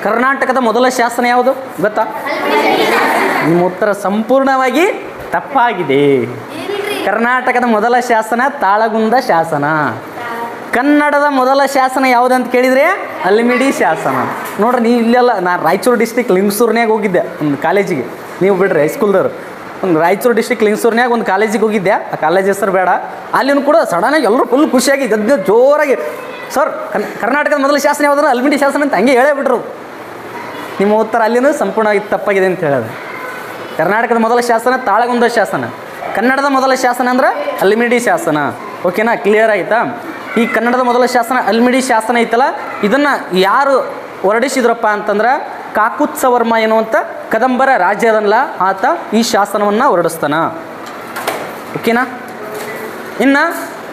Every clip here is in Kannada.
ಕರ್ನಾಟಕದ ಮೊದಲ ಶಾಸನ ಯಾವುದು ಗೊತ್ತಾ? ನಿಮ್ಮ ಉತ್ತರ ಸಂಪೂರ್ಣವಾಗಿ ತಪ್ಪಾಗಿದೆ. ಕರ್ನಾಟಕದ ಮೊದಲ ಶಾಸನ ತಾಳಗುಂದ ಶಾಸನ. ಕನ್ನಡದ ಮೊದಲ ಶಾಸನ ಯಾವುದಂತ ಕೇಳಿದರೆ ಅಲ್ಮಿಡಿ ಶಾಸನ. ನೋಡ್ರಿ, ನೀವು ಇಲ್ಲೆಲ್ಲ ನಾನು ರಾಯಚೂರು ಡಿಸ್ಟಿಕ್ ಲಿಂಗಸೂರ್ನ್ಯಾಗ ಹೋಗಿದ್ದೆ ಒಂದು ಕಾಲೇಜಿಗೆ. ನೀವು ಬಿಡ್ರಿ ಹೈಸ್ಕೂಲ್ದವ್ರು. ಒಂದು ರಾಯಚೂರು ಡಿಸ್ಟಿಕ್ ಲಿಂಗಸೂರ್ನ್ಯಾಗ ಒಂದು ಕಾಲೇಜಿಗೆ ಹೋಗಿದ್ದೆ. ಆ ಕಾಲೇಜ್ ಹೆಸರು ಬೇಡ. ಅಲ್ಲಿನೂ ಕೂಡ ಸಡನ್ನಾಗಿ ಎಲ್ಲರೂ ಫುಲ್ ಖುಷಿಯಾಗಿ ಗದ್ದೆ ಜೋರಾಗಿ ಸರ್ ಕರ್ನಾಟಕದ ಮೊದಲ ಶಾಸನ ಯಾವುದಂದ್ರೆ ಅಲ್ಮಿಡಿ ಶಾಸನ ಅಂತ ಹಂಗೆ ಹೇಳೇ ಬಿಟ್ರು. ನಿಮ್ಮ ಉತ್ತರ ಅಲ್ಲಿನೂ ಸಂಪೂರ್ಣವಾಗಿ ತಪ್ಪಾಗಿದೆ ಅಂತ ಹೇಳೋದು. ಕರ್ನಾಟಕದ ಮೊದಲ ಶಾಸನ ತಾಳಗುಂದ ಶಾಸನ. ಕನ್ನಡದ ಮೊದಲ ಶಾಸನ ಅಂದ್ರೆ ಅಲ್ಮಿಡಿ ಶಾಸನ. ಓಕೆನಾ? ಕ್ಲಿಯರ್ ಆಯಿತಾ? ಈ ಕನ್ನಡದ ಮೊದಲ ಶಾಸನ ಅಲ್ಮಿಡಿ ಶಾಸನ ಐತಲ್ಲ, ಇದನ್ನು ಯಾರು ಹೊರಡಿಸಿದ್ರಪ್ಪ ಅಂತಂದ್ರೆ ಕಾಕುತ್ಸವರ್ಮ ಎನ್ನುವಂಥ ಕದಂಬರ ರಾಜ್ಯ ಅದನ್ನಲ್ಲ, ಆತ ಈ ಶಾಸನವನ್ನು ಹೊರಡಿಸ್ತಾನ. ಓಕೆನಾ? ಇನ್ನು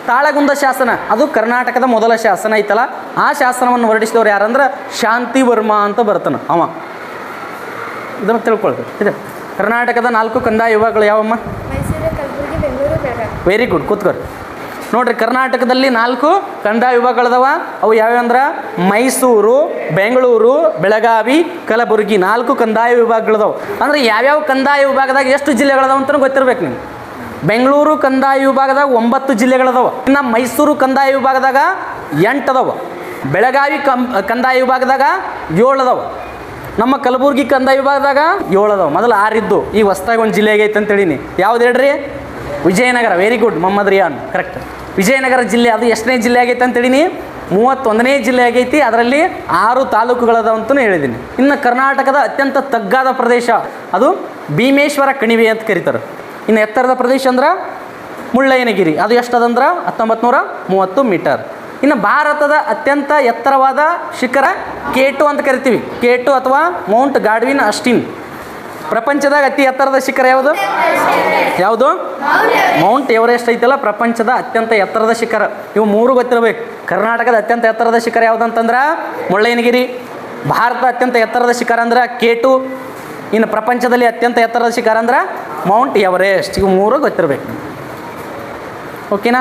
ತಾಳಗುಂದ ಶಾಸನ ಅದು ಕರ್ನಾಟಕದ ಮೊದಲ ಶಾಸನ ಐತಲ್ಲ, ಆ ಶಾಸನವನ್ನು ಹೊರಡಿಸಿದವ್ರು ಯಾರಂದ್ರೆ ಶಾಂತಿವರ್ಮ ಅಂತ ಬರ್ತಾನೆ ಅವ. ಇದನ್ನು ತಿಳ್ಕೊಳ್ಬೇಕು. ಇದೆ ಕರ್ನಾಟಕದ 4 ಕಂದಾಯ ವಿಭಾಗಗಳು ಯಾವಮ್ಮ? Very good, ಕೂತ್ಕೊರಿ. ನೋಡ್ರಿ, ಕರ್ನಾಟಕದಲ್ಲಿ 4 ಕಂದಾಯ ವಿಭಾಗಗಳದಾವ. ಅವು ಯಾವ್ಯಾವಂದ್ರೆ ಮೈಸೂರು, ಬೆಂಗಳೂರು, ಬೆಳಗಾವಿ, ಕಲಬುರಗಿ 4 ಕಂದಾಯ ವಿಭಾಗಗಳದಾವೆ. ಅಂದರೆ ಯಾವ್ಯಾವ ಕಂದಾಯ ವಿಭಾಗದಾಗ ಎಷ್ಟು ಜಿಲ್ಲೆಗಳದಾವ ಅಂತಲೂ ಗೊತ್ತಿರ್ಬೇಕು ನಿಮ್ಗೆ. ಬೆಂಗಳೂರು ಕಂದಾಯ ವಿಭಾಗದಾಗ 9 ಜಿಲ್ಲೆಗಳದಾವ. ಇನ್ನು ಮೈಸೂರು ಕಂದಾಯ ವಿಭಾಗದಾಗ 8 ಅದಾವ. ಬೆಳಗಾವಿ ಕಂದಾಯ ವಿಭಾಗದಾಗ 7 ಅದಾವ. ನಮ್ಮ ಕಲಬುರಗಿ ಕಂದಾಯ ವಿಭಾಗದಾಗ 7 ಅದಾವ. ಮೊದಲು 6 ಇದ್ದು, ಈಗ ಹೊಸ್ದಾಗಿ ಒಂದು ಜಿಲ್ಲೆ ಆಗೈತೆ ಅಂತೇಳೀನಿ. ಯಾವ್ದು ಹೇಳ್ರಿ? Vijayanagara. Very good, Mohammed Riyan, correct. Vijayanagara ಜಿಲ್ಲೆ ಅದು ಎಷ್ಟನೇ ಜಿಲ್ಲೆ ಆಗೈತೆ ಅಂತೇಳೀನಿ? 31ನೇ ಜಿಲ್ಲೆ ಆಗೈತಿ. ಅದರಲ್ಲಿ 6 ತಾಲೂಕುಗಳದಾವಂತೂ ಹೇಳಿದ್ದೀನಿ. ಇನ್ನು ಕರ್ನಾಟಕದ ಅತ್ಯಂತ ತಗ್ಗಾದ ಪ್ರದೇಶ ಅದು ಭೀಮೇಶ್ವರ ಕಣಿವೆ ಅಂತ ಕರೀತಾರೆ. ಇನ್ನು ಎತ್ತರದ ಪ್ರದೇಶ ಅಂದ್ರೆ ಮುಳ್ಳಯ್ಯನಗಿರಿ. ಅದು ಎಷ್ಟದಂದ್ರೆ 1930 ಮೀಟರ್. ಇನ್ನು ಭಾರತದ ಅತ್ಯಂತ ಎತ್ತರವಾದ ಶಿಖರ K2 ಅಂತ ಕರಿತೀವಿ. K2 ಅಥವಾ ಮೌಂಟ್ ಗಾಡ್ವಿನ್ ಅಸ್ಟಿನ್. ಪ್ರಪಂಚದಾಗ ಅತಿ ಎತ್ತರದ ಶಿಖರ ಯಾವುದು? ಯಾವುದು? ಮೌಂಟ್ ಎವರೆಸ್ಟ್ ಐತಲ್ಲ, ಪ್ರಪಂಚದ ಅತ್ಯಂತ ಎತ್ತರದ ಶಿಖರ. ಇವು 3 ಗೊತ್ತಿರಬೇಕು. ಕರ್ನಾಟಕದ ಅತ್ಯಂತ ಎತ್ತರದ ಶಿಖರ ಯಾವುದಂತಂದ್ರೆ ಮುಳ್ಳಯ್ಯನಗಿರಿ. ಭಾರತದ ಅತ್ಯಂತ ಎತ್ತರದ ಶಿಖರ ಅಂದ್ರೆ K2. ಇನ್ನು ಪ್ರಪಂಚದಲ್ಲಿ ಅತ್ಯಂತ ಎತ್ತರದ ಶಿಖರ ಅಂದ್ರೆ ಮೌಂಟ್ ಎವರೆಸ್ಟ್. ಇವು 3 ಗೊತ್ತಿರಬೇಕು. ಓಕೆನಾ?